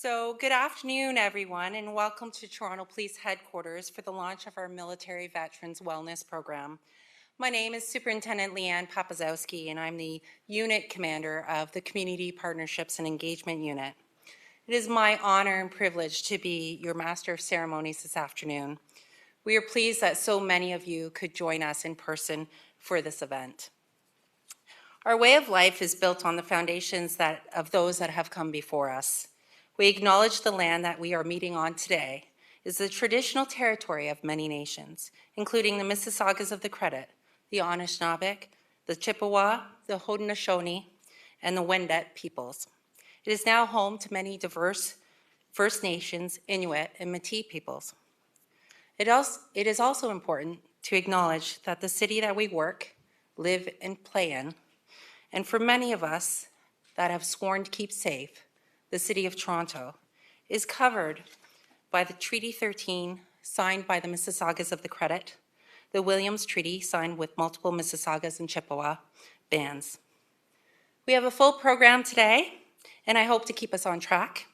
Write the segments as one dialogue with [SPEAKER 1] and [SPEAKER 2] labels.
[SPEAKER 1] So, good afternoon, everyone, and welcome to Toronto Police Headquarters for the launch of our Military Veterans Wellness Program. My name is Superintendent Leanne Papazowski, and I'm the Unit Commander of the Community Partnerships and Engagement Unit. It is my honor and privilege to be your Master of Ceremonies this afternoon. We are pleased that so many of you could join us in person for this event. Our way of life is built on the foundations of those that have come before us. We acknowledge the land that we are meeting on today is the traditional territory of many nations, including the Mississaugas of the Credit, the Anishinaabe, the Chippewa, the Haudenosaunee, and the Wendat peoples. It is now home to many diverse First Nations, Inuit, and Métis peoples. It is also important to acknowledge that the city that we work, live, and play in, and for many of us that have sworn to keep safe, the City of Toronto, is covered by the Treaty 13 signed by the Mississaugas of the Credit, the Williams Treaty signed with multiple Mississaugas and Chippewa bands. We have a full program today, and I hope to keep us on track.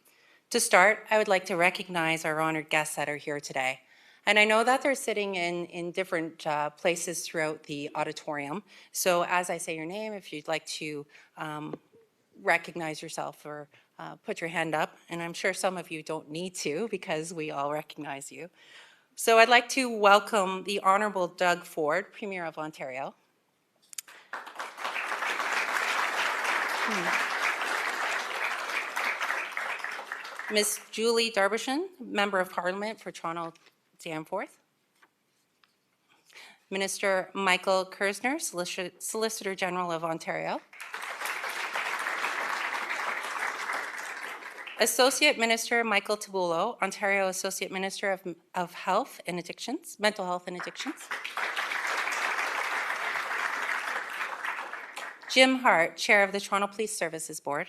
[SPEAKER 1] To start, I would like to recognize our honored guests that are here today. And I know that they're sitting in different places throughout the auditorium. So as I say your name, if you'd like to recognize yourself or put your hand up, and I'm sure some of you don't need to because we all recognize you. So I'd like to welcome the Honourable Doug Ford, Premier of Ontario. Ms. Julie Darbyshire, Member of Parliament for Toronto Danforth. Minister Michael Kersner, Solicitor General of Ontario. Associate Minister Michael Tabullo, Ontario Associate Minister of Health and Addictions, Mental Health and Addictions. Jim Hart, Chair of the Toronto Police Services Board.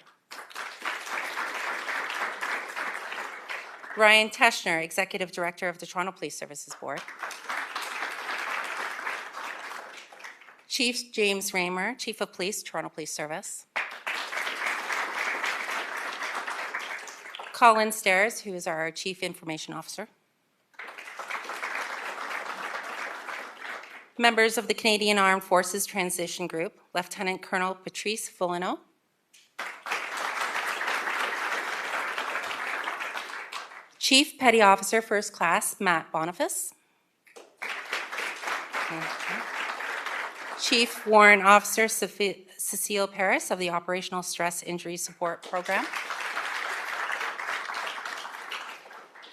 [SPEAKER 1] Ryan Teschner, Executive Director of the Toronto Police Services Board. Chief James Raymer, Chief of Police, Toronto Police Service. Colin Stairs, who is our Chief Information Officer. Members of the Canadian Armed Forces Transition Group, Lieutenant Colonel Patrice Foligno. Chief Petty Officer, First Class, Matt Boniface. Chief Warrant Officer, Cecile Paris of the Operational Stress Injury Support Program.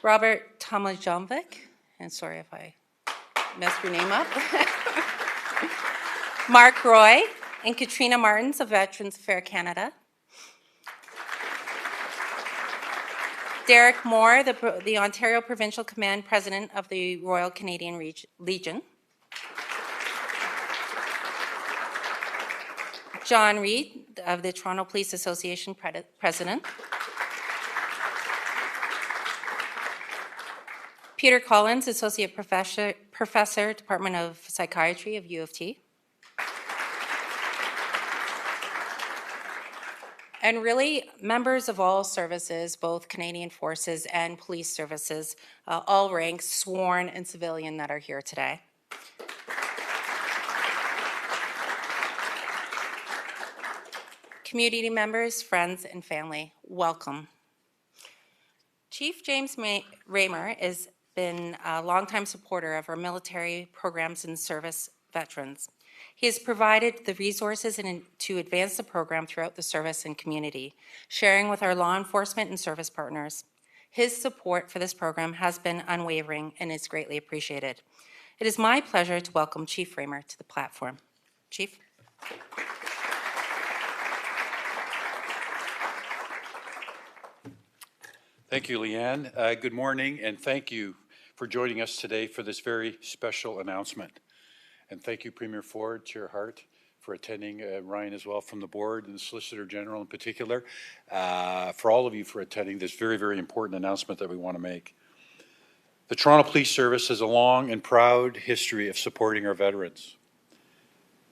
[SPEAKER 1] Robert Tomajovic, and sorry if I messed your name up. Mark Roy and Katrina Martins of Veterans Affairs Canada. Derek Moore, the Ontario Provincial Command President of the Royal Canadian Legion. John Reid of the Toronto Police Association President. Peter Collins, Associate Professor, Department of Psychiatry of U of T. And really, members of all services, both Canadian Forces and Police Services, all ranks, sworn and civilian, that are here today. Community members, friends, and family, welcome. Chief James Raymer has been a longtime supporter of our military programs and service veterans. He has provided the resources to advance the program throughout the service and community, sharing with our law enforcement and service partners. His support for this program has been unwavering and is greatly appreciated. It is my pleasure to welcome Chief Raymer to the platform. Chief.
[SPEAKER 2] Thank you, Leanne. Good morning, and thank you for joining us today for this very special announcement. And thank you, Premier Ford, Chair Hart, for attending, Ryan as well from the board, and the Solicitor General in particular, for all of you for attending this very, very important announcement that we want to make. The Toronto Police Service has a long and proud history of supporting our veterans.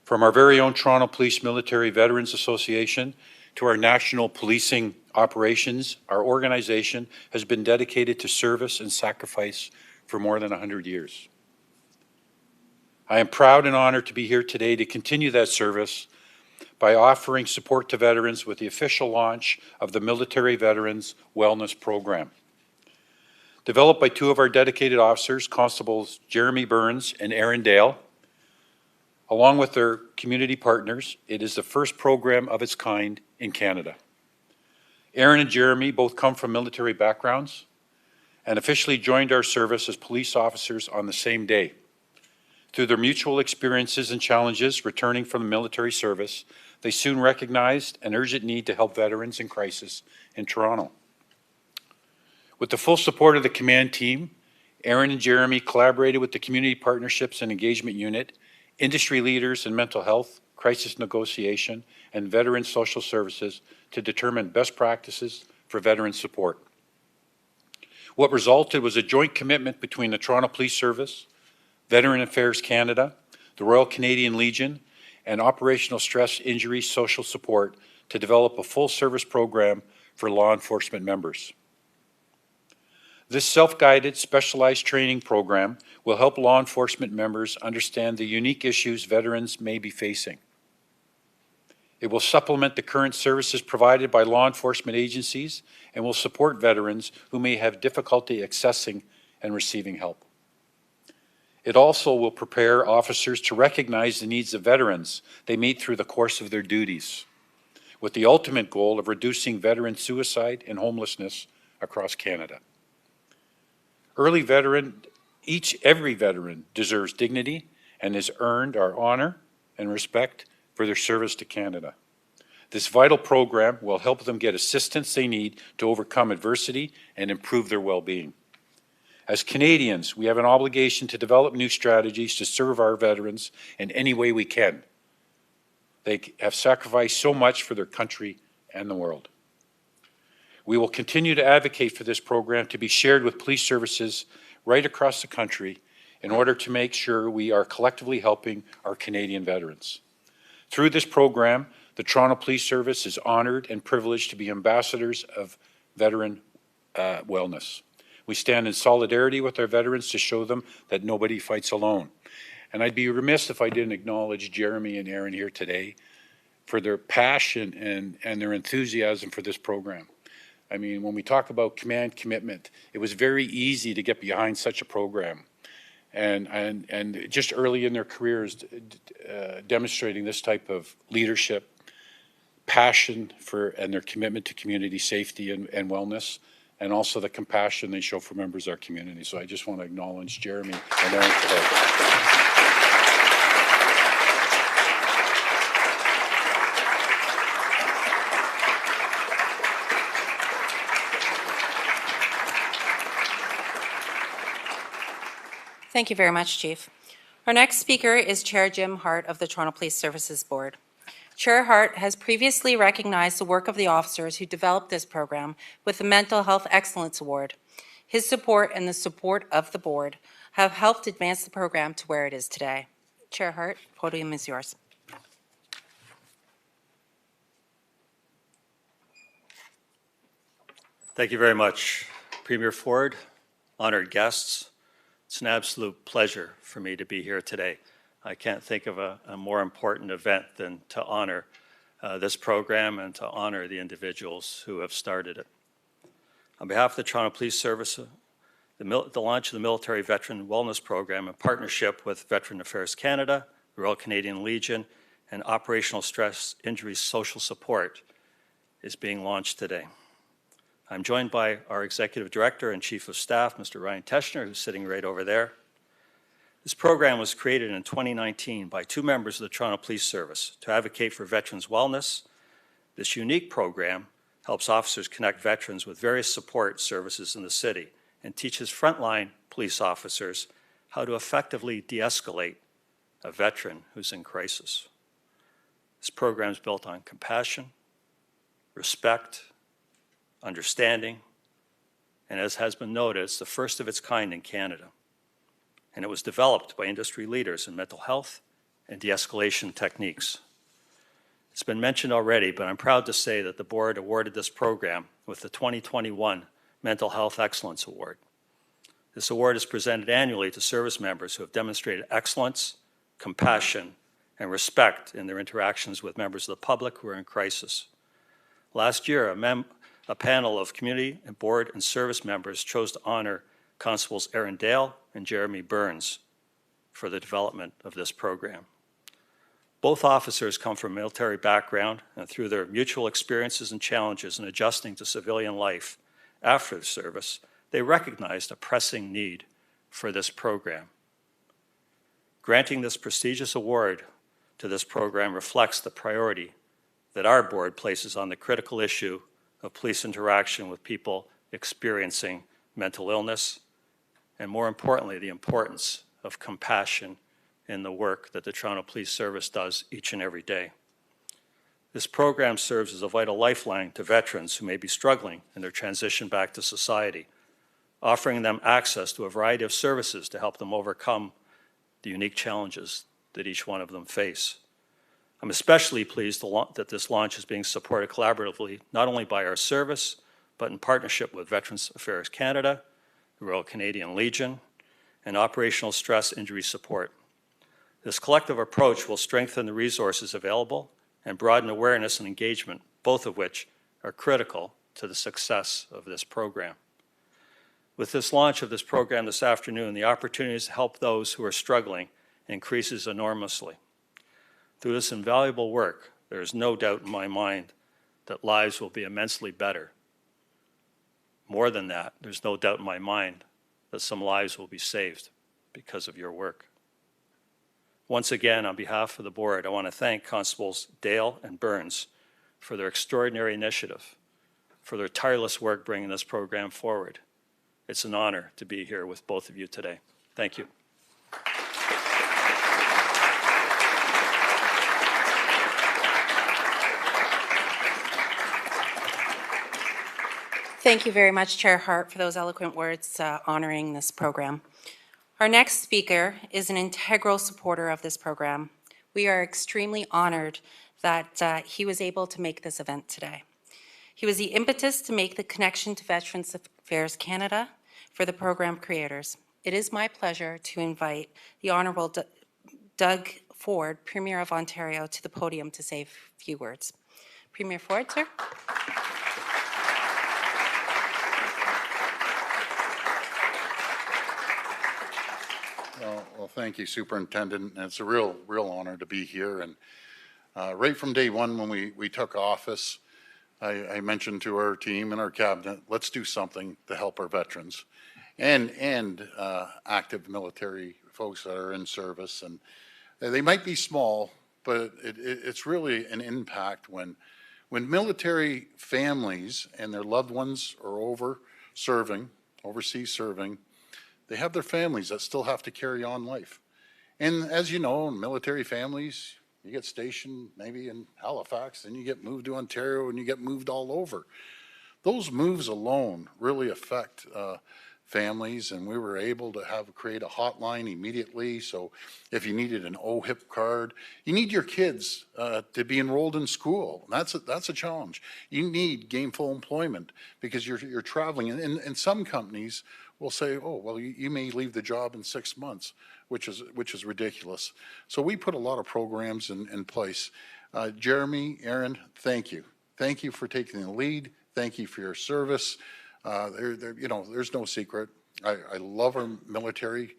[SPEAKER 2] From our very own Toronto Police Military Veterans Association to our National Policing operations, our organization has been dedicated to service and sacrifice for more than 100 years. I am proud and honored to be here today to continue that service by offering support to veterans with the official launch of the Military Veterans Wellness Program. Developed by two of our dedicated officers, Constables Jeremy Burns and Aaron Dale, along with their community partners, it is the first program of its kind in Canada. Aaron and Jeremy both come from military backgrounds and officially joined our service as police officers on the same day. Through their mutual experiences and challenges returning from the military service, they soon recognized an urgent need to help veterans in crisis in Toronto. With the full support of the command team, Aaron and Jeremy collaborated with the Community Partnerships and Engagement Unit, industry leaders in mental health, crisis negotiation, and veteran social services to determine best practices for veteran support. What resulted was a joint commitment between the Toronto Police Service, Veteran Affairs Canada, the Royal Canadian Legion, and Operational Stress Injury Social Support to develop a full-service program for law enforcement members. This self-guided, specialized training program will help law enforcement members understand the unique issues veterans may be facing. It will supplement the current services provided by law enforcement agencies and will support veterans who may have difficulty accessing and receiving help. It also will prepare officers to recognize the needs of veterans they meet through the course of their duties, with the ultimate goal of reducing veteran suicide and homelessness across Canada. Every veteran deserves dignity and has earned our honor and respect for their service to Canada. This vital program will help them get assistance they need to overcome adversity and improve their well-being. As Canadians, we have an obligation to develop new strategies to serve our veterans in any way we can. They have sacrificed so much for their country and the world. We will continue to advocate for this program to be shared with police services right across the country in order to make sure we are collectively helping our Canadian veterans. Through this program, the Toronto Police Service is honored and privileged to be ambassadors of veteran wellness. We stand in solidarity with our veterans to show them that nobody fights alone. And I'd be remiss if I didn't acknowledge Jeremy and Aaron here today for their passion and their enthusiasm for this program. I mean, when we talk about command commitment, it was very easy to get behind such a program. And just early in their careers, demonstrating this type of leadership, passion for, and their commitment to community safety and wellness, and also the compassion they show for members of our community. So I just want to acknowledge Jeremy and Aaron today.
[SPEAKER 1] Thank you very much, Chief. Our next speaker is Chair Jim Hart of the Toronto Police Services Board. Chair Hart has previously recognized the work of the officers who developed this program with the Mental Health Excellence Award. His support and the support of the board have helped advance the program to where it is today. Chair Hart, podium is yours.
[SPEAKER 3] Thank you very much, Premier Ford, honored guests. It's an absolute pleasure for me to be here today. I can't think of a more important event than to honor this program and to honor the individuals who have started it. On behalf of the Toronto Police Service, the launch of the Military Veteran Wellness Program in partnership with Veteran Affairs Canada, the Royal Canadian Legion, and Operational Stress Injury Social Support is being launched today. I'm joined by our Executive Director and Chief of Staff, Mr. Ryan Teschner, who's sitting right over there. This program was created in 2019 by two members of the Toronto Police Service to advocate for veterans' wellness. This unique program helps officers connect veterans with various support services in the city and teaches frontline police officers how to effectively de-escalate a veteran who's in crisis. This program is built on compassion, respect, understanding, and as has been noted, it's the first of its kind in Canada. And it was developed by industry leaders in mental health and de-escalation techniques. It's been mentioned already, but I'm proud to say that the board awarded this program with the 2021 Mental Health Excellence Award. This award is presented annually to service members who have demonstrated excellence, compassion, and respect in their interactions with members of the public who are in crisis. Last year, a panel of community and board and service members chose to honor Constables Aaron Dale and Jeremy Burns for the development of this program. Both officers come from a military background, and through their mutual experiences and challenges in adjusting to civilian life after the service, they recognized a pressing need for this program. Granting this prestigious award to this program reflects the priority that our board places on the critical issue of police interaction with people experiencing mental illness, and more importantly, the importance of compassion in the work that the Toronto Police Service does each and every day. This program serves as a vital lifeline to veterans who may be struggling in their transition back to society, offering them access to a variety of services to help them overcome the unique challenges that each one of them face. I'm especially pleased that this launch is being supported collaboratively, not only by our service, but in partnership with Veterans Affairs Canada, the Royal Canadian Legion, and Operational Stress Injury Support. This collective approach will strengthen the resources available and broaden awareness and engagement, both of which are critical to the success of this program. With this launch of this program this afternoon, the opportunities to help those who are struggling increases enormously. Through this invaluable work, there is no doubt in my mind that lives will be immensely better. More than that, there's no doubt in my mind that some lives will be saved because of your work. Once again, on behalf of the board, I want to thank Constables Dale and Burns for their extraordinary initiative, for their tireless work bringing this program forward. It's an honor to be here with both of you today. Thank you.
[SPEAKER 1] Thank you very much, Chair Hart, for those eloquent words honoring this program. Our next speaker is an integral supporter of this program. We are extremely honored that he was able to make this event today. He was the impetus to make the connection to Veterans Affairs Canada for the program creators. It is my pleasure to invite the Honourable Doug Ford, Premier of Ontario, to the podium to say a few words. Premier Ford, sir.
[SPEAKER 4] Well, thank you, Superintendent. It's a real honor to be here. And right from day one when we took office, I mentioned to our team and our cabinet, let's do something to help our veterans and active military folks that are in service. And they might be small, but it's really an impact when military families and their loved ones are overseas serving, they have their families that still have to carry on life. And as you know, military families, you get stationed maybe in Halifax, then you get moved to Ontario, and you get moved all over. Those moves alone really affect families, and we were able to create a hotline immediately. So if you needed an OHIP card, you need your kids to be enrolled in school. That's a challenge. You need gainful employment because you're traveling, and some companies will say, oh, well, you may leave the job in 6 months, which is ridiculous. So we put a lot of programs in place. Jeremy, Aaron, thank you. Thank you for taking the lead. Thank you for your service. There's no secret. I love our military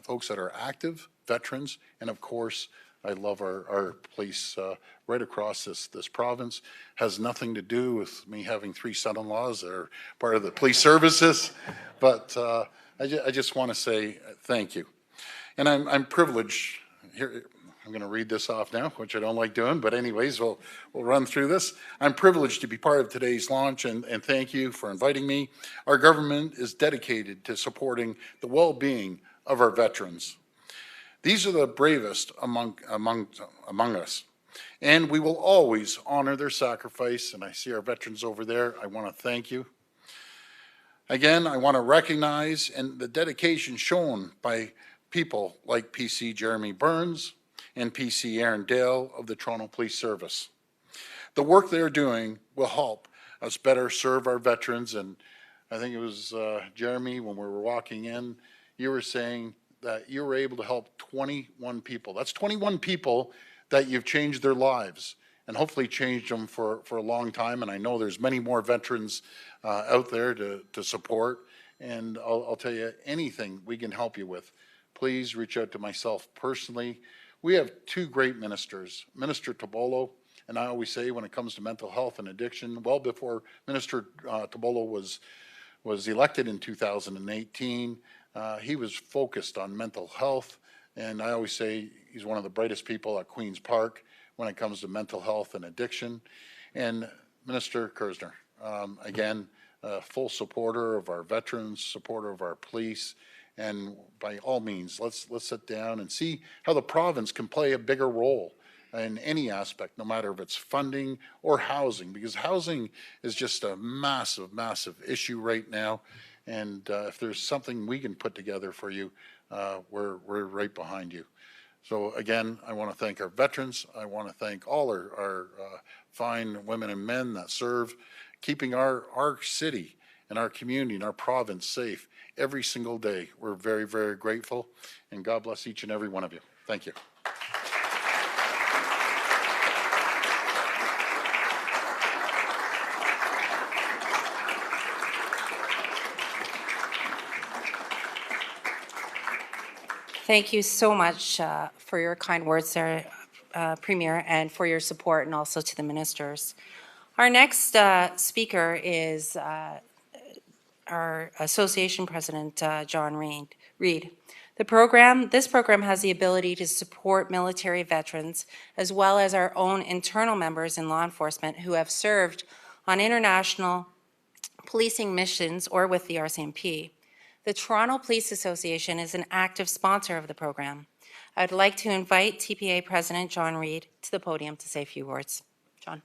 [SPEAKER 4] folks that are active, veterans, and of course, I love our police right across this province. Has nothing to do with me having 3 son-in-laws that are part of the police services, but I just want to say thank you. And I'm privileged here. I'm going to read this off now, which I don't like doing, but anyways, we'll run through this. I'm privileged to be part of today's launch, and thank you for inviting me. Our government is dedicated to supporting the well-being of our veterans. These are the bravest among us, and we will always honor their sacrifice, and I see our veterans over there. I want to thank you. Again, I want to recognize the dedication shown by people like PC Jeremy Burns and PC Aaron Dale of the Toronto Police Service. the work they're doing will help us better serve our veterans. And I think it was Jeremy, when we were walking in, you were saying that you were able to help 21 people. That's 21 people that you've changed their lives and hopefully changed them for a long time. And I know there's many more veterans out there to support. And I'll tell you, anything we can help you with, please reach out to myself personally. We have two great ministers, Minister Tobolo, and I always say when it comes to mental health and addiction, well before Minister Tobolo was elected in 2018, he was focused on mental health, and I always say he's one of the brightest people at Queen's Park when it comes to mental health and addiction. And Minister Kersner, again, a full supporter of our veterans, supporter of our police, and by all means, let's sit down and see how the province can play a bigger role in any aspect, no matter if it's funding or housing, because housing is just a massive, massive issue right now. And if there's something we can put together for you, we're right behind you. So again, I want to thank our veterans. I want to thank all our fine women and men that serve, keeping our city and our community and our province safe every single day. We're very, very grateful, and God bless each and every one of you. Thank you.
[SPEAKER 1] Thank you so much for your kind words there, Premier, and for your support, and also to the ministers. Our next speaker is our association president, John Reid. This program has the ability to support military veterans as well as our own internal members in law enforcement who have served on international policing missions or with the RCMP. The Toronto Police Association is an active sponsor of the program. I'd like to invite TPA President John Reid to the podium to say a few words. John.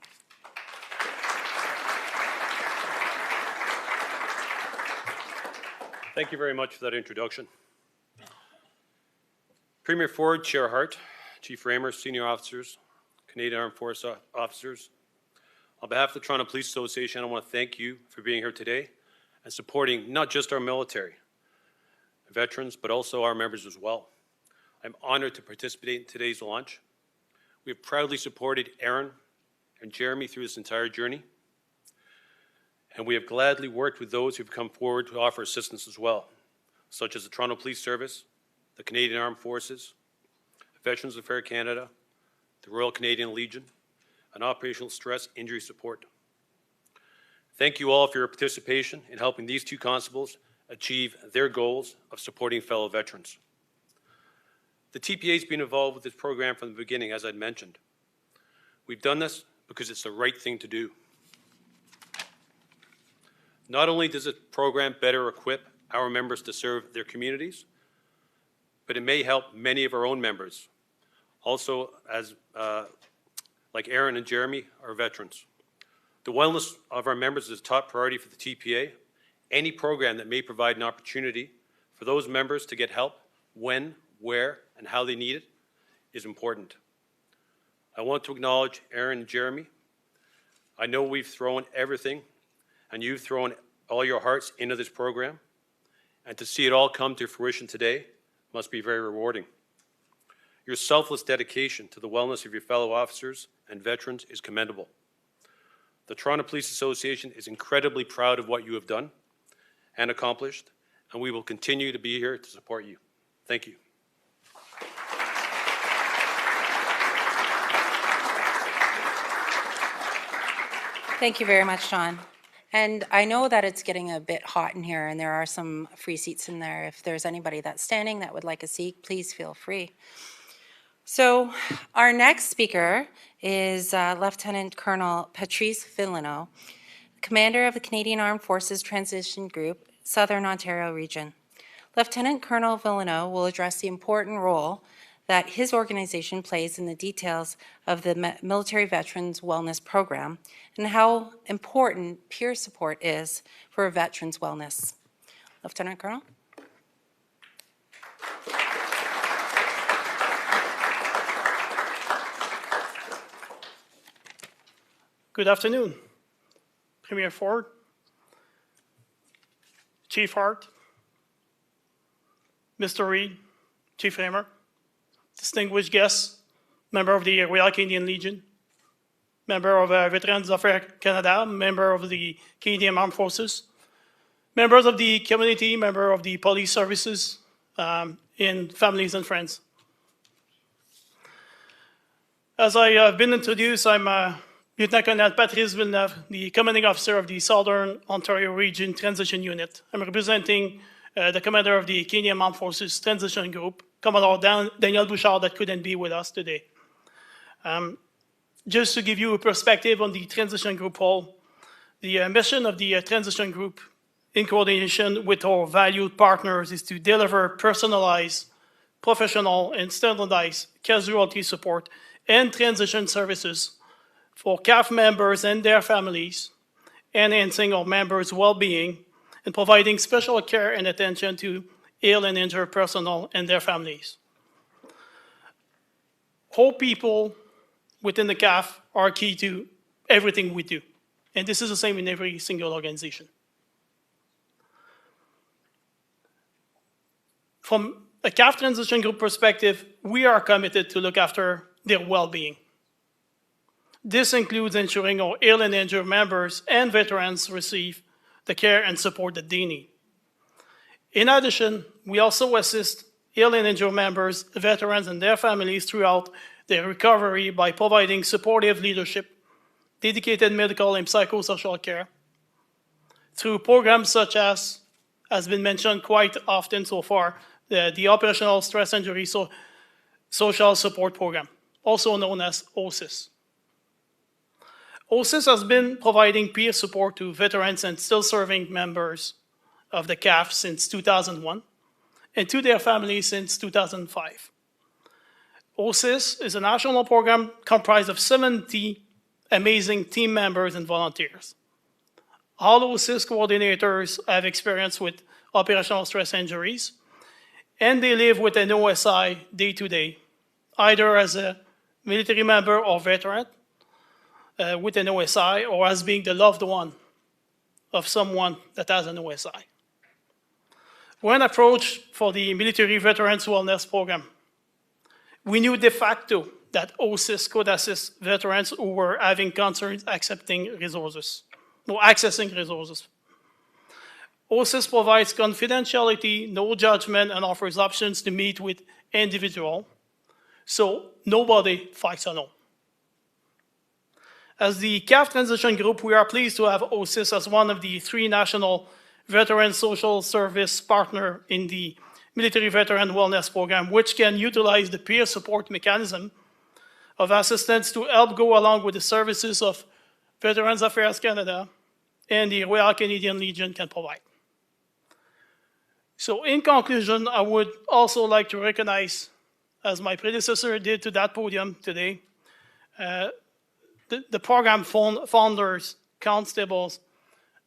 [SPEAKER 5] Thank you very much for that introduction. Premier Ford, Chair Hart, Chief Raymer, senior officers, Canadian Armed Forces officers, on behalf of the Toronto Police Association, I want to thank you for being here today and supporting not just our military, veterans, but also our members as well. I'm honored to participate in today's launch. We have proudly supported Aaron and Jeremy through this entire journey, and we have gladly worked with those who have come forward to offer assistance as well, such as the Toronto Police Service, the Canadian Armed Forces, Veterans Affairs Canada, the Royal Canadian Legion, and Operational Stress Injury Support. Thank you all for your participation in helping these two constables achieve their goals of supporting fellow veterans. The TPA has been involved with this program from the beginning, as I'd mentioned. We've done this because it's the right thing to do. Not only does the program better equip our members to serve their communities, but it may help many of our own members, also as like Aaron and Jeremy, are veterans. The wellness of our members is a top priority for the TPA. Any program that may provide an opportunity for those members to get help when, where, and how they need it is important. I want to acknowledge Aaron and Jeremy. I know we've thrown everything, and you've thrown all your hearts into this program, and to see it all come to fruition today must be very rewarding. Your selfless dedication to the wellness of your fellow officers and veterans is commendable. The Toronto Police Association is incredibly proud of what you have done and accomplished, and we will continue to be here to support you. Thank you.
[SPEAKER 1] Thank you very much, John. And I know that it's getting a bit hot in here, and there are some free seats in there. If there's anybody that's standing that would like a seat, please feel free. So our next speaker is Lieutenant Colonel Patrice Villano, Commander of the Canadian Armed Forces Transition Group, Southern Ontario Region. Lieutenant Colonel Villano will address the important role that his organization plays in the details of the Military Veterans Wellness Program and how important peer support is for a veteran's wellness. Lieutenant Colonel.
[SPEAKER 6] Good afternoon, Premier Ford, Chief Hart, Mr. Reid, Chief Raymer, distinguished guests, member of the Royal Canadian Legion, member of Veterans Affairs Canada, member of the Canadian Armed Forces, members of the community, member of the police services, and families and friends. As I have been introduced, I'm Lieutenant Colonel Patrice Villeneuve, the commanding officer of the Southern Ontario Region Transition Unit. I'm representing the commander of the Canadian Armed Forces Transition Group, Commodore Daniel Bouchard, that couldn't be with us today. Just to give you a perspective on the Transition Group role, the mission of the Transition Group, in coordination with our valued partners, is to deliver personalized, professional, and standardized casualty support and transition services for CAF members and their families, enhancing our members' well-being, and providing special care and attention to ill and injured personnel and their families. Whole people within the CAF are key to everything we do, and this is the same in every single organization. From a CAF Transition Group perspective, we are committed to look after their well-being. This includes ensuring our ill and injured members and veterans receive the care and support that they need. In addition, we also assist ill and injured members, veterans, and their families throughout their recovery by providing supportive leadership, dedicated medical and psychosocial care, through programs such as has been mentioned quite often so far, the Operational Stress Injury Social Support Program, also known as OSIS. OSIS has been providing peer support to veterans and still serving members of the CAF since 2001, and to their families since 2005. OSIS is a national program comprised of 70 amazing team members and volunteers. All OSIS coordinators have experience with operational stress injuries, and they live with an OSI day to day, either as a military member or veteran with an OSI, or as being the loved one of someone that has an OSI. When approached for the Military Veterans Wellness Program, we knew de facto that OSIS could assist veterans who were having concerns accessing resources. OSIS provides confidentiality, no judgment, and offers options to meet with individuals, so nobody fights alone. As the CAF Transition Group, we are pleased to have OSIS as one of the 3 national veteran social service partners in the Military Veteran Wellness Program, which can utilize the peer support mechanism of assistance to help go along with the services of Veterans Affairs Canada and the Royal Canadian Legion can provide. So in conclusion, I would also like to recognize, as my predecessor did to that podium today, the program founders, constables,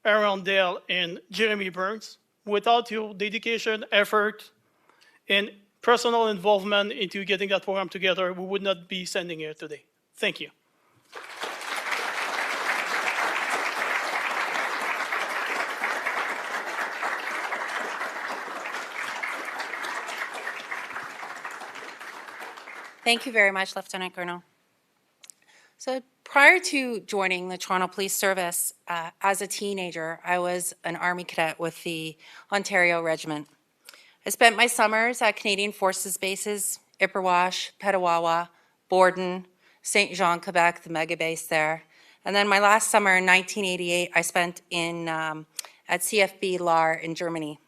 [SPEAKER 6] Aaron Dale and Jeremy Burns. Without your dedication, effort, and personal involvement into getting that program together, we would not be standing here today. Thank you.
[SPEAKER 1] Thank you very much, Lieutenant Colonel. So prior to joining the Toronto Police Service, as a teenager, I was an Army cadet with the Ontario Regiment. I spent my summers at Canadian Forces bases, Ipperwash, Petawawa, Borden, Saint Jean, Quebec, the mega base there. And then my last summer in 1988, I spent at CFB Lahr in Germany.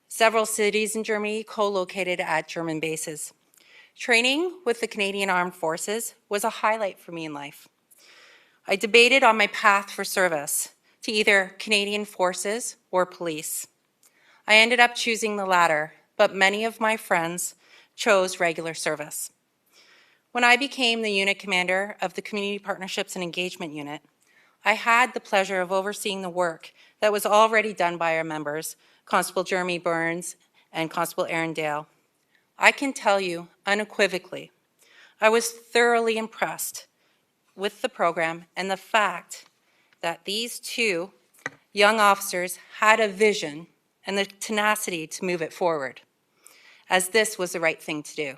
[SPEAKER 1] Several cities in Germany co-located at German bases. Training with the Canadian Armed Forces was a highlight for me in life. I debated on my path for service to either Canadian Forces or police. I ended up choosing the latter, but many of my friends chose regular service. When I became the unit commander of the Community Partnerships and Engagement Unit, I had the pleasure of overseeing the work that was already done by our members, Constable Jeremy Burns and Constable Aaron Dale. I can tell you unequivocally, I was thoroughly impressed with the program and the fact that these two young officers had a vision and the tenacity to move it forward, as this was the right thing to do.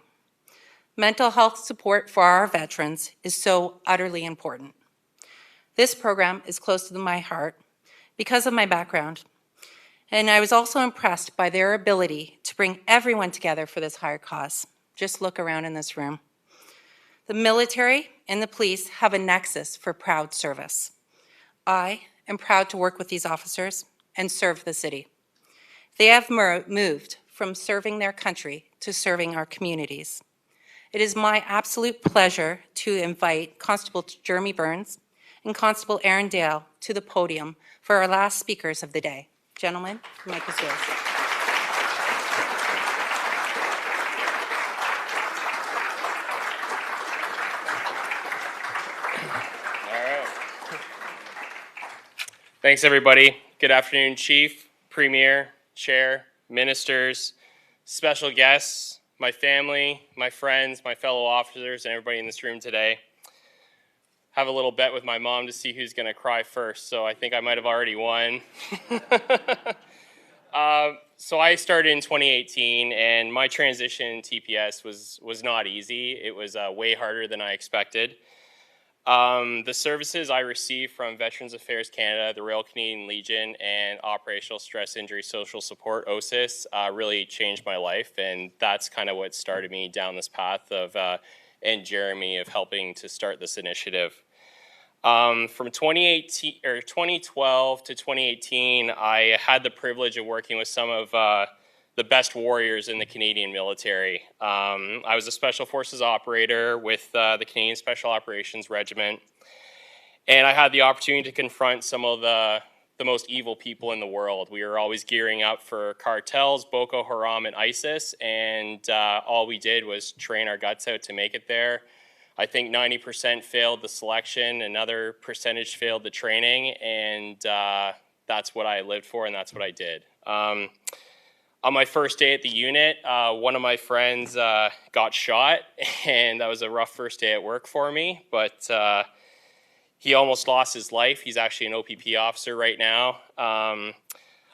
[SPEAKER 1] Mental health support for our veterans is so utterly important. This program is close to my heart because of my background, and I was also impressed by their ability to bring everyone together for this higher cause. Just look around in this room. The military and the police have a nexus for proud service. I am proud to work with these officers and serve the city. They have moved from serving their country to serving our communities. It is my absolute pleasure to invite Constable Jeremy Burns and Constable Aaron Dale to the podium for our last speakers of the day. Gentlemen, the mic is yours.
[SPEAKER 7] Thanks, everybody. Good afternoon, Chief, Premier, Chair, Ministers, special guests, my family, my friends, my fellow officers, and everybody in this room today. Have a little bet with my mom to see who's going to cry first, so I think I might have already won. So I started in 2018, and my transition in TPS was not easy. It was way harder than I expected. The services I received from Veterans Affairs Canada, the Royal Canadian Legion, and Operational Stress Injury Social Support, OSIS, really changed my life, and that's kind of what started me down this path of, and Jeremy, of helping to start this initiative. From 2012 to 2018, I had the privilege of working with some of the best warriors in the Canadian military. I was a Special Forces operator with the Canadian Special Operations Regiment, and I had the opportunity to confront some of the most evil people in the world. We were always gearing up for cartels, Boko Haram, and ISIS, and all we did was train our guts out to make it there. I think 90% failed the selection, another percentage failed the training, and that's what I lived for, and that's what I did. On my first day at the unit, one of my friends got shot, and that was a rough first day at work for me, but he almost lost his life. He's actually an OPP officer right now.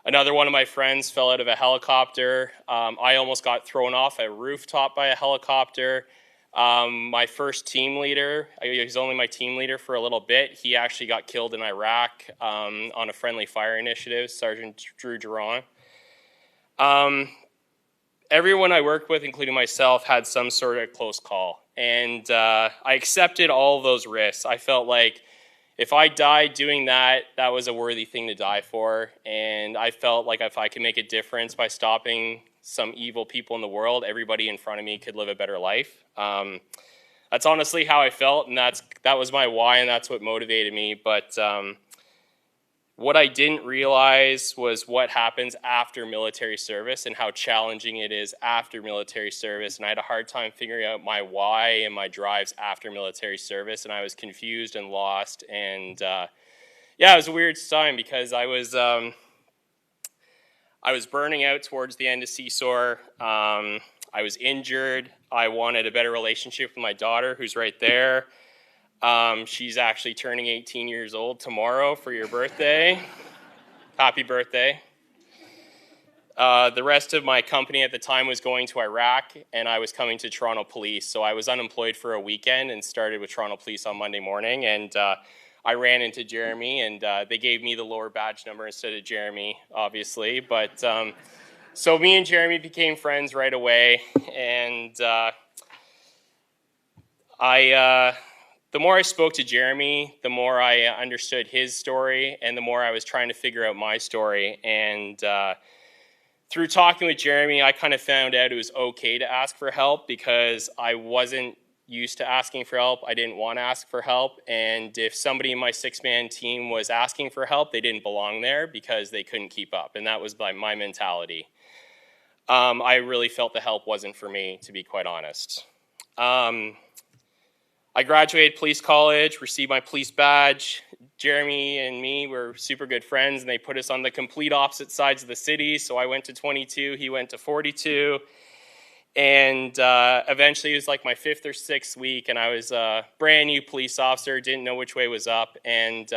[SPEAKER 7] Another one of my friends fell out of a helicopter. I almost got thrown off a rooftop by a helicopter. My first team leader, he was only my team leader for a little bit. He actually got killed in Iraq on a friendly fire initiative, Sergeant Drew Duran. Everyone I worked with, including myself, had some sort of close call. And I accepted all of those risks. I felt like if I died doing that, that was a worthy thing to die for. And I felt like if I could make a difference by stopping some evil people in the world, everybody in front of me could live a better life. That's honestly how I felt, and that was my why, and that's what motivated me. But what I didn't realize was what happens after military service and how challenging it is after military service. And I had a hard time figuring out my why and my drives after military service, and I was confused and lost. And yeah, it was a weird time because I was burning out towards the end of CSOR. I was injured. I wanted a better relationship with my daughter, who's right there. She's actually turning 18 years old tomorrow for your birthday. Happy birthday. The rest of my company at the time was going to Iraq, and I was coming to Toronto Police. So I was unemployed for a weekend and started with Toronto Police on Monday morning. And I ran into Jeremy, and they gave me the lower badge number instead of Jeremy, obviously. But so me and Jeremy became friends right away, and the more I spoke to Jeremy, the more I understood his story, and the more I was trying to figure out my story. And through talking with Jeremy, I kind of found out it was okay to ask for help because I wasn't used to asking for help. I didn't want to ask for help. And if somebody in my six-man team was asking for help, they didn't belong there because they couldn't keep up. And that was my mentality. I really felt the help wasn't for me, to be quite honest. I graduated police college, received my police badge. Jeremy and me were super good friends, and they put us on the complete opposite sides of the city. So I went to 22, he went to 42. And eventually it was like my 5th or 6th week, and I was a brand new police officer, didn't know which way was up, and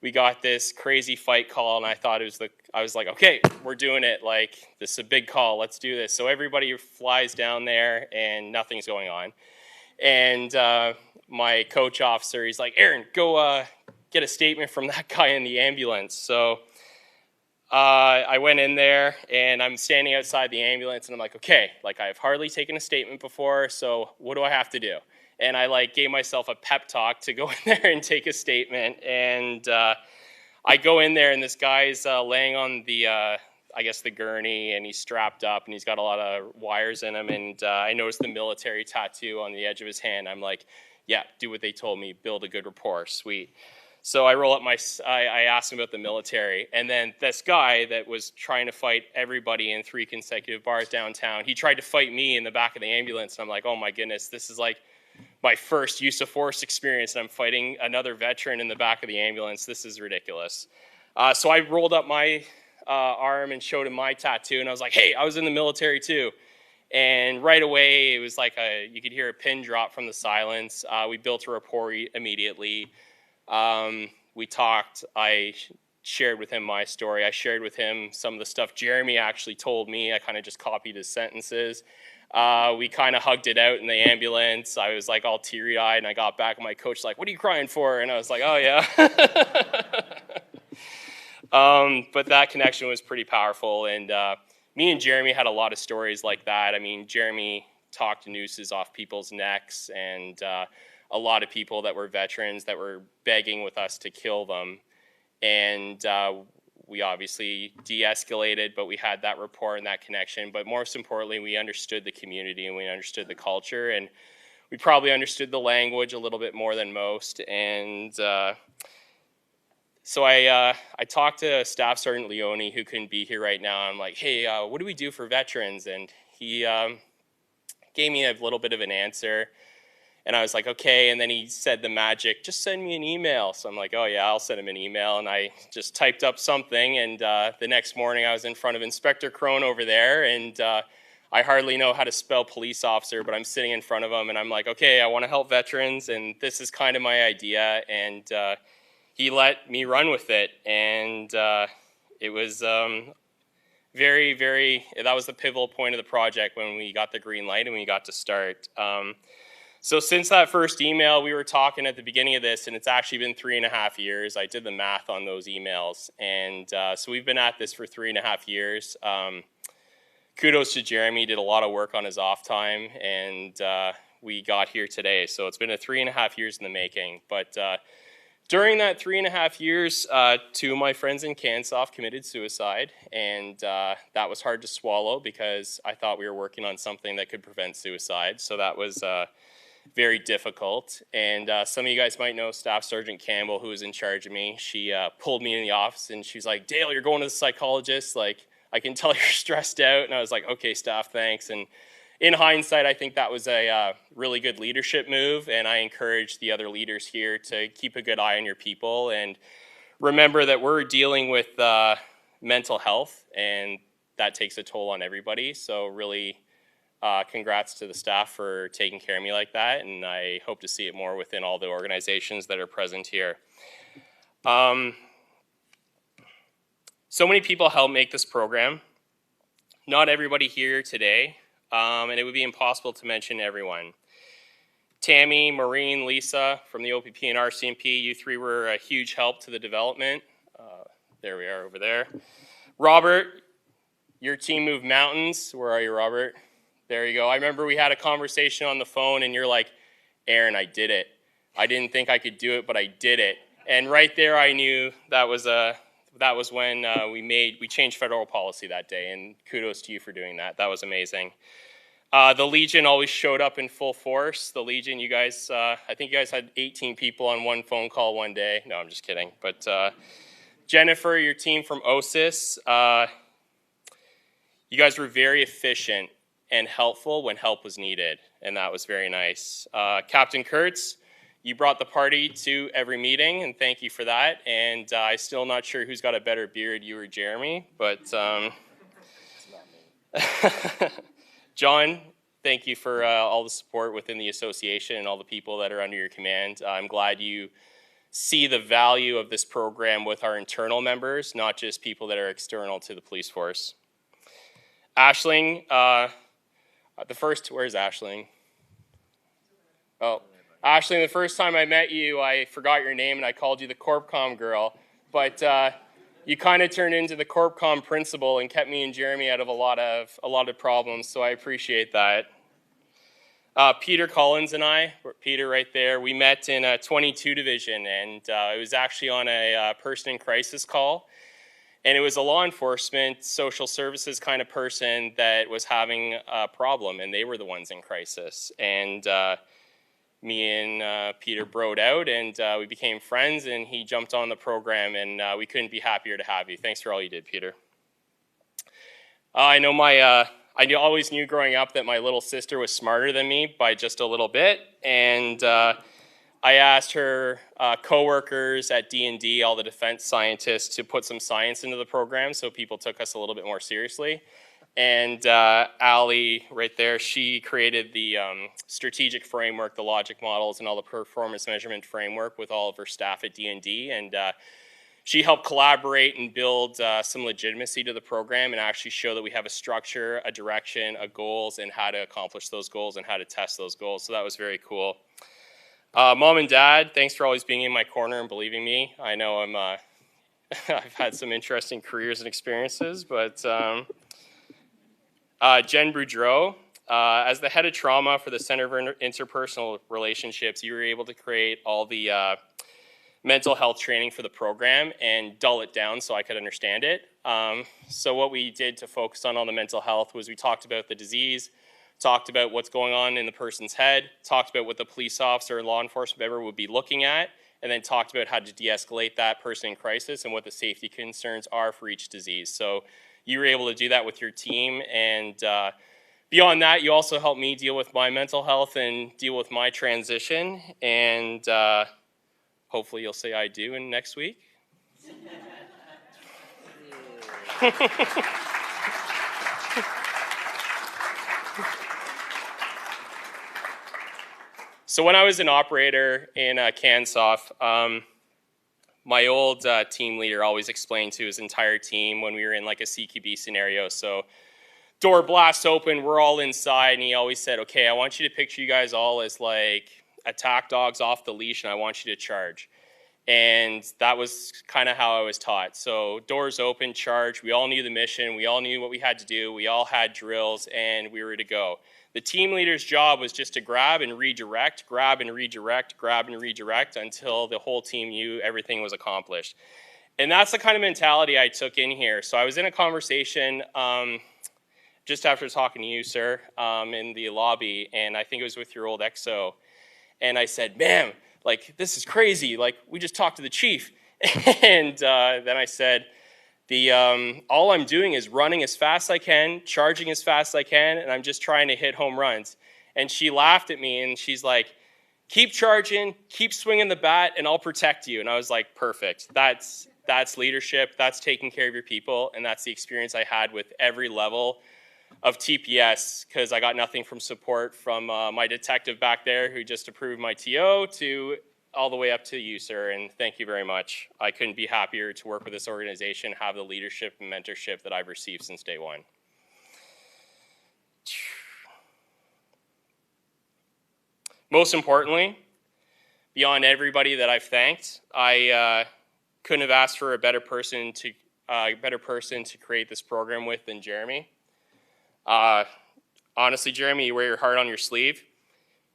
[SPEAKER 7] we got this crazy fight call, and I was like, okay, we're doing it. Like, this is a big call. Let's do this. So everybody flies down there, and nothing's going on. And my coach officer, he's like, Aaron, go get a statement from that guy in the ambulance. So I went in there, and I'm standing outside the ambulance, and I'm like, okay, like, I've hardly taken a statement before, so what do I have to do? And I like gave myself a pep talk to go in there and take a statement. And I go in there, and this guy's laying on the, I guess, the gurney, and he's strapped up, and he's got a lot of wires in him. And I noticed the military tattoo on the edge of his hand. I'm like, yeah, do what they told me, build a good rapport, sweet. So I roll up I asked him about the military, and then this guy that was trying to fight everybody in 3 consecutive bars downtown, he tried to fight me in the back of the ambulance, and I'm like, oh my goodness, this is like my first use of force experience, and I'm fighting another veteran in the back of the ambulance. This is ridiculous. So I rolled up my arm and showed him my tattoo, and I was like, hey, I was in the military too. And right away, it was like you could hear a pin drop from the silence. We built a rapport immediately. We talked. I shared with him my story. I shared with him some of the stuff Jeremy actually told me. I kind of just copied his sentences. We kind of hugged it out in the ambulance. I was like all teary-eyed, and I got back, and my coach like, what are you crying for? And I was like, oh yeah. But that connection was pretty powerful, and me and Jeremy had a lot of stories like that. I mean, Jeremy talked nooses off people's necks, and a lot of people that were veterans that were begging with us to kill them. And we obviously de-escalated, but we had that rapport and that connection. But most importantly, we understood the community, and we understood the culture, and we probably understood the language a little bit more than most. And so I talked to Staff Sergeant Leone, who couldn't be here right now. I'm like, hey, what do we do for veterans? And he gave me a little bit of an answer. And I was like, okay. And then he said the magic, just send me an email. So I'm like, oh yeah, I'll send him an email. And I just typed up something. And the next morning I was in front of Inspector Crone over there. And I hardly know how to spell police officer, but I'm sitting in front of him. And I'm like, okay, I want to help veterans. And this is kind of my idea. And he let me run with it. And it was very, very, that was the pivotal point of the project when we got the green light and we got to start. So since that first email, we were talking at the beginning of this, and it's actually been 3.5 years. I did the math on those emails. And so we've been at this for 3.5 years. Kudos to Jeremy, did a lot of work on his off time, and we got here today. So it's been 3.5 years in the making. But during that 3.5 years, 2 of my friends in Cansoft committed suicide, and that was hard to swallow because I thought we were working on something that could prevent suicide. So that was very difficult. And some of you guys might know Staff Sergeant Campbell, who was in charge of me. She pulled me in the office, and she was like, Dale, you're going to the psychologist. Like, I can tell you're stressed out. And I was like, okay, Staff, thanks. And in hindsight, I think that was a really good leadership move. And I encourage the other leaders here to keep a good eye on your people and remember that we're dealing with mental health, and that takes a toll on everybody. So really, congrats to the staff for taking care of me like that, and I hope to see it more within all the organizations that are present here. So many people help make this program. Not everybody here today, and it would be impossible to mention everyone. Tammy, Maureen, Lisa from the OPP and RCMP, you 3 were a huge help to the development. There we are over there. Robert, your team moved mountains. Where are you, Robert? There you go. I remember we had a conversation on the phone, and you're like, Aaron, I did it. I didn't think I could do it, but I did it. And right there, I knew that was when we changed federal policy that day, and kudos to you for doing that. That was amazing. The Legion always showed up in full force. The Legion, you guys, I think you guys had 18 people on one phone call one day. No, I'm just kidding. But Jennifer, your team from OSIS, you guys were very efficient and helpful when help was needed, and that was very nice. Captain Kurtz, you brought the party to every meeting, and thank you for that. And I'm still not sure who's got a better beard, you or Jeremy, but John, thank you for all the support within the association and all the people that are under your command. I'm glad you see the value of this program with our internal members, not just people that are external to the police force. Ashling, where's Ashling? Oh, Ashling, the first time I met you, I forgot your name and I called you the CorpCom girl, but you kind of turned into the CorpCom principal and kept me and Jeremy out of a lot of problems, so I appreciate that. Peter Collins and I, Peter right there, we met in a 22 division, and it was actually on a person in crisis call. And it was a law enforcement, social services kind of person that was having a problem, and they were the ones in crisis. And me and Peter broed out, and we became friends, and he jumped on the program, and we couldn't be happier to have you. Thanks for all you did, Peter. I know I always knew growing up that my little sister was smarter than me by just a little bit, and I asked her coworkers at D&D, all the defense scientists, to put some science into the program so people took us a little bit more seriously. And Allie, right there, she created the strategic framework, the logic models, and all the performance measurement framework with all of her staff at D&D, and she helped collaborate and build some legitimacy to the program and actually show that we have a structure, a direction, a goals, and how to accomplish those goals and how to test those goals. So that was very cool. Mom and Dad, thanks for always being in my corner and believing me. I know I've had some interesting careers and experiences, but Jen Boudreau, as the head of trauma for the Center for Interpersonal Relationships, you were able to create all the mental health training for the program and dull it down so I could understand it. So what we did to focus on the mental health was we talked about the disease, talked about what's going on in the person's head, talked about what the police officer and law enforcement member would be looking at, and then talked about how to de-escalate that person in crisis and what the safety concerns are for each disease. So you were able to do that with your team, and beyond that, you also helped me deal with my mental health and deal with my transition, and hopefully you'll say I do in next week. So when I was an operator in CANSOF, my old team leader always explained to his entire team when we were in like a CQB scenario. So door blasts open, we're all inside, and he always said, okay, I want you to picture you guys all as like attack dogs off the leash, and I want you to charge. And that was kind of how I was taught. So doors open, charge. We all knew the mission. We all knew what we had to do. We all had drills, and we were to go. The team leader's job was just to grab and redirect, grab and redirect, grab and redirect until the whole team knew everything was accomplished. And that's the kind of mentality I took in here. So I was in a conversation just after talking to you, sir, in the lobby, and I think it was with your old XO. And I said, ma'am, like, this is crazy. Like, we just talked to the chief. And then I said, all I'm doing is running as fast as I can, charging as fast as I can, and I'm just trying to hit home runs. And she laughed at me, and she's like, keep charging, keep swinging the bat, and I'll protect you. And I was like, perfect. That's leadership. That's taking care of your people, and that's the experience I had with every level of TPS, because I got nothing from support from my detective back there who just approved my TO to all the way up to you, sir, and thank you very much. I couldn't be happier to work with this organization, have the leadership and mentorship that I've received since day one. Most importantly, beyond everybody that I've thanked, I couldn't have asked for a better person to create this program with than Jeremy. Honestly, Jeremy, you wear your heart on your sleeve.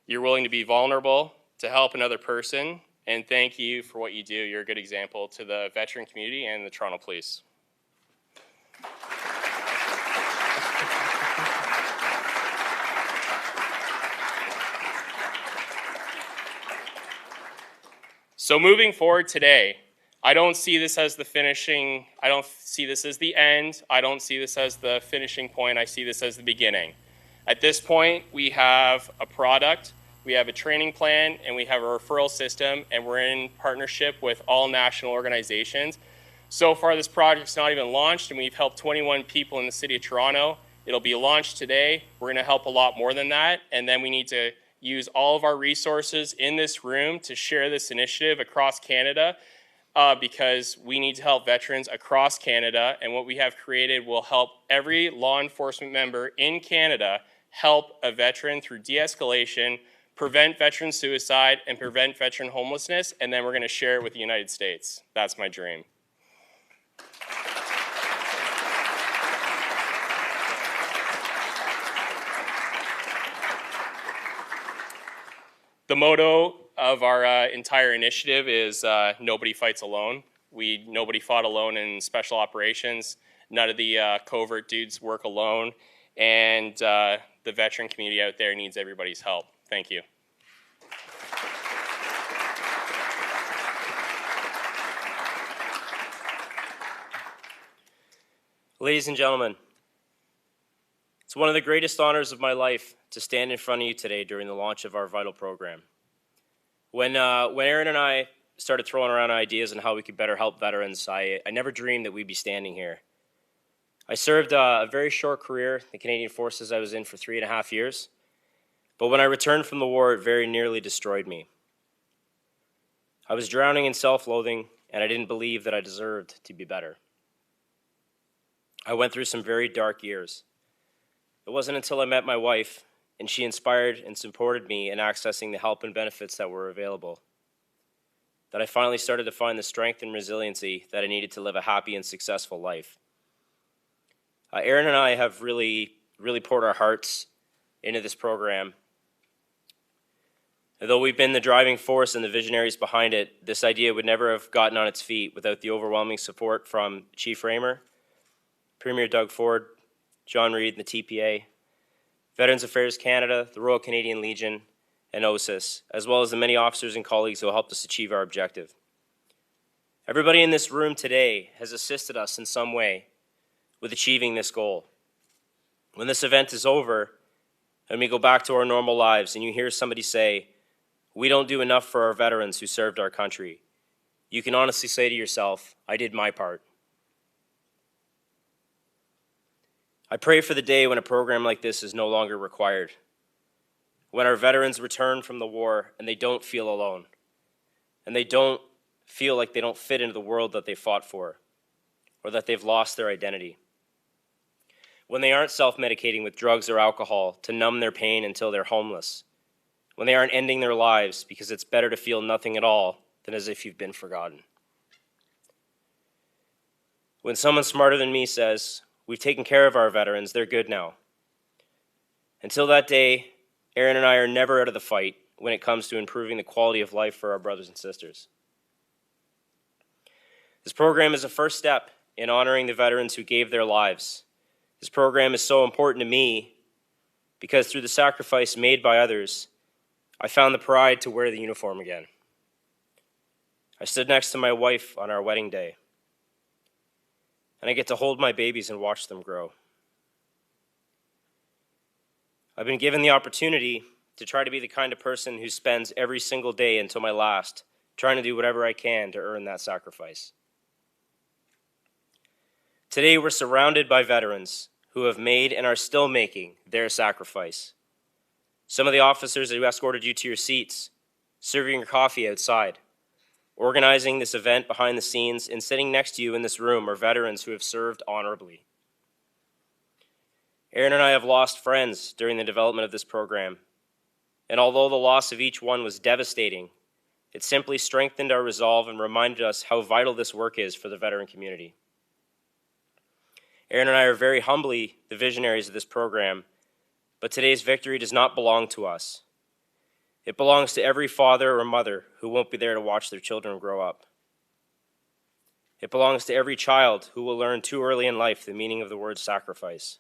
[SPEAKER 7] You're willing to be vulnerable to help another person, and thank you for what you do. You're a good example to the veteran community and the Toronto Police. So moving forward today, I don't see this as the finishing, I don't see this as the end, I don't see this as the finishing point, I see this as the beginning. At this point, we have a product, we have a training plan, and we have a referral system, and we're in partnership with all national organizations. So far, this project's not even launched, and we've helped 21 people in the city of Toronto, It'll be launched today. We're going to help a lot more than that. And then we need to use all of our resources in this room to share this initiative across Canada because we need to help veterans across Canada. And what we have created will help every law enforcement member in Canada help a veteran through de-escalation, prevent veteran suicide, and prevent veteran homelessness. And then we're going to share it with the United States. That's my dream. The motto of our entire initiative is nobody fights alone. Nobody fought alone in special operations. None of the covert dudes work alone. And the veteran community out there needs everybody's help. Thank you.
[SPEAKER 8] Ladies and gentlemen, it's one of the greatest honors of my life to stand in front of you today during the launch of our vital program. When Aaron and I started throwing around ideas on how we could better help veterans, I never dreamed that we'd be standing here. I served a very short career in the Canadian Forces. I was in for 3.5 years. But when I returned from the war, it very nearly destroyed me. I was drowning in self-loathing, and I didn't believe that I deserved to be better. I went through some very dark years. It wasn't until I met my wife, and she inspired and supported me in accessing the help and benefits that were available, that I finally started to find the strength and resiliency that I needed to live a happy and successful life. Aaron and I have really poured our hearts into this program. Although we've been the driving force and the visionaries behind it, this idea would never have gotten on its feet without the overwhelming support from Chief Raymer, Premier Doug Ford, John Reid, and the TPA, Veterans Affairs Canada, the Royal Canadian Legion, and OSIS, as well as the many officers and colleagues who helped us achieve our objective. Everybody in this room today has assisted us in some way with achieving this goal. When this event is over and we go back to our normal lives and you hear somebody say, "We don't do enough for our veterans who served our country," you can honestly say to yourself, "I did my part." I pray for the day when a program like this is no longer required, when our veterans return from the war and they don't feel alone, and they don't feel like they don't fit into the world that they fought for, or that they've lost their identity. When they aren't self-medicating with drugs or alcohol to numb their pain until they're homeless, when they aren't ending their lives because it's better to feel nothing at all than as if you've been forgotten. When someone smarter than me says, "We've taken care of our veterans, they're good now." Until that day, Aaron and I are never out of the fight when it comes to improving the quality of life for our brothers and sisters. This program is a first step in honoring the veterans who gave their lives. This program is so important to me because through the sacrifice made by others, I found the pride to wear the uniform again. I stood next to my wife on our wedding day, and I get to hold my babies and watch them grow. I've been given the opportunity to try to be the kind of person who spends every single day until my last trying to do whatever I can to earn that sacrifice. Today, we're surrounded by veterans who have made and are still making their sacrifice. Some of the officers who escorted you to your seats, serving your coffee outside, organizing this event behind the scenes, and sitting next to you in this room are veterans who have served honorably. Aaron and I have lost friends during the development of this program, and although the loss of each one was devastating, it simply strengthened our resolve and reminded us how vital this work is for the veteran community. Aaron and I are very humbly the visionaries of this program, but today's victory does not belong to us. It belongs to every father or mother who won't be there to watch their children grow up. It belongs to every child who will learn too early in life the meaning of the word sacrifice.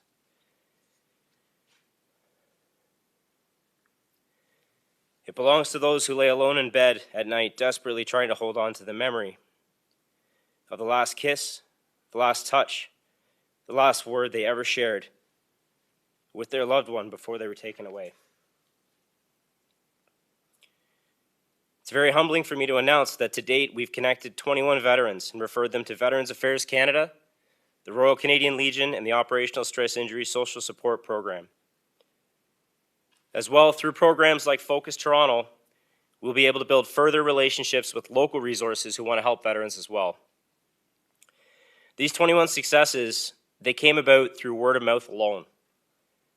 [SPEAKER 8] It belongs to those who lay alone in bed at night, desperately trying to hold on to the memory of the last kiss, the last touch, the last word they ever shared with their loved one before they were taken away. It's very humbling for me to announce that to date we've connected 21 veterans and referred them to Veterans Affairs Canada, the Royal Canadian Legion, and the Operational Stress Injury Social Support Program. As well, through programs like Focus Toronto, we'll be able to build further relationships with local resources who want to help veterans as well. These 21 successes, they came about through word of mouth alone,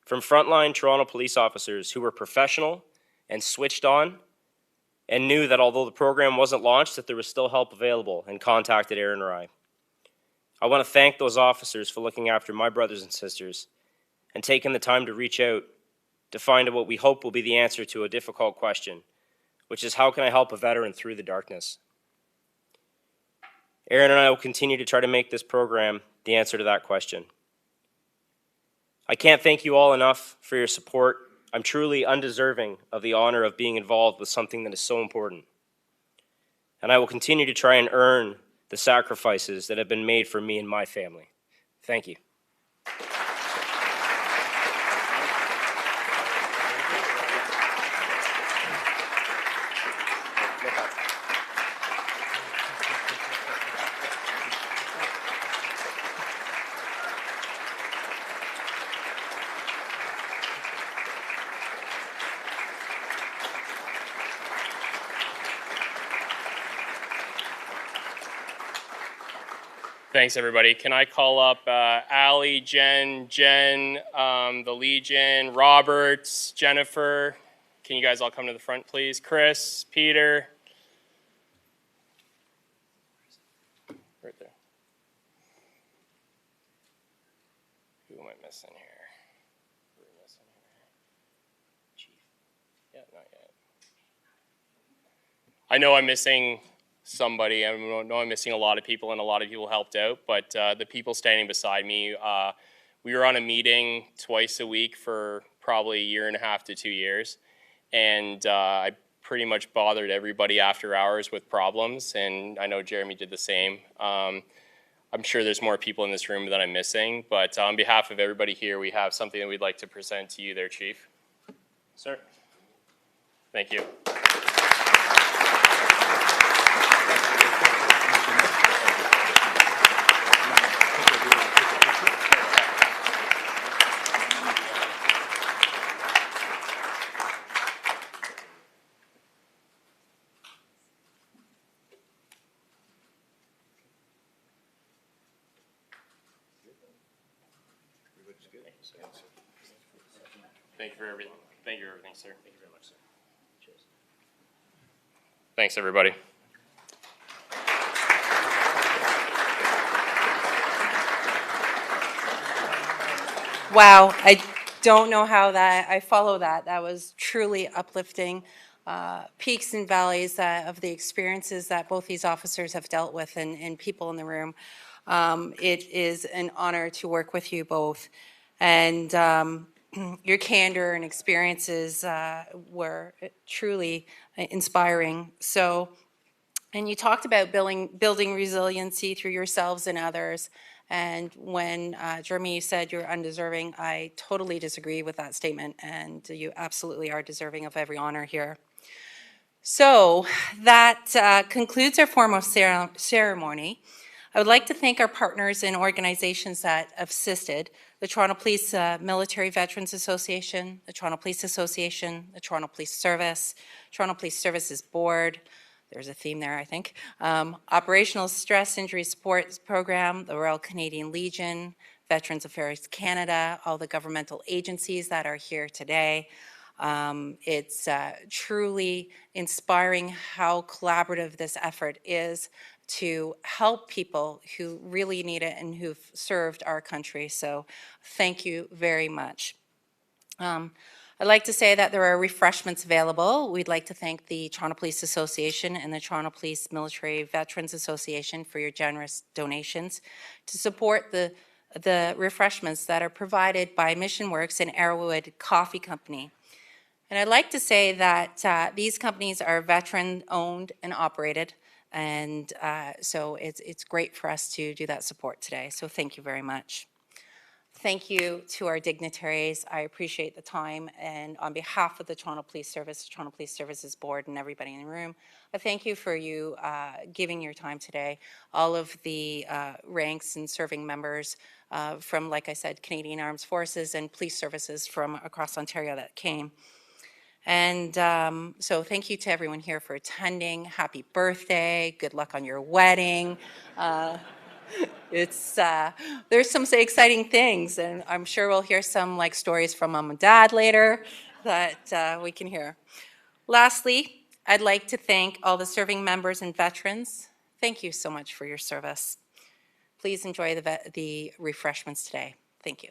[SPEAKER 8] from frontline Toronto police officers who were professional and switched on and knew that although the program wasn't launched, that there was still help available and contacted Aaron or I. I want to thank those officers for looking after my brothers and sisters and taking the time to reach out to find what we hope will be the answer to a difficult question, which is how can I help a veteran through the darkness? Aaron and I will continue to try to make this program the answer to that question. I can't thank you all enough for your support. I'm truly undeserving of the honor of being involved with something that is so important. And I will continue to try and earn the sacrifices that have been made for me and my family. Thank you.
[SPEAKER 7] Thanks, everybody. Can I call up Ali, Jen, the Legion, Roberts, Jennifer? Can you guys all come to the front, please? Chris, Peter. Right there. Who am I missing here? Who are we missing here? Chief. Yeah, not yet. I know I'm missing somebody. I know I'm missing a lot of people, and a lot of people helped out, but the people standing beside me, we were on a meeting twice a week for probably a year and a half to 2 years, and I pretty much bothered everybody after hours with problems, and I know Jeremy did the same. I'm sure there's more people in this room that I'm missing, but on behalf of everybody here, we have something that we'd like to present to you there, Chief. Sir. Thank you. Thank you for everything. Thank you for everything, sir. Thank you very much, sir. Cheers. Thanks, everybody.
[SPEAKER 1] Wow, I don't know how I follow that. That was truly uplifting. Peaks and valleys of the experiences that both these officers have dealt with and people in the room. It is an honor to work with you both. And your candor and experiences were truly inspiring. So, and you talked about building resiliency through yourselves and others. And when Jeremy said you're undeserving, I totally disagree with that statement. And you absolutely are deserving of every honor here. So that concludes our formal ceremony. I would like to thank our partners and organizations that have assisted: the Toronto Police Military Veterans Association, the Toronto Police Association, the Toronto Police Service, Toronto Police Services Board. There's a theme there, I think. Operational Stress Injury Support Program, the Royal Canadian Legion, Veterans Affairs Canada, all the governmental agencies that are here today. It's truly inspiring how collaborative this effort is to help people who really need it and who've served our country. So thank you very much. I'd like to say that there are refreshments available. We'd like to thank the Toronto Police Association and the Toronto Police Military Veterans Association for your generous donations to support the refreshments that are provided by Mission Works and Arrowwood Coffee Company. And I'd like to say that these companies are veteran-owned and operated, and so it's great for us to do that support today. So thank you very much. Thank you to our dignitaries. I appreciate the time. And on behalf of the Toronto Police Service, Toronto Police Services Board, and everybody in the room, I thank you for you giving your time today. All of the ranks and serving members from, like I said, Canadian Armed Forces and police services from across Ontario that came. And so thank you to everyone here for attending. Happy birthday. Good luck on your wedding. There's some exciting things, and I'm sure we'll hear some like stories from mom and dad later that we can hear. Lastly, I'd like to thank all the serving members and veterans. Thank you so much for your service. Please enjoy the refreshments today. Thank you.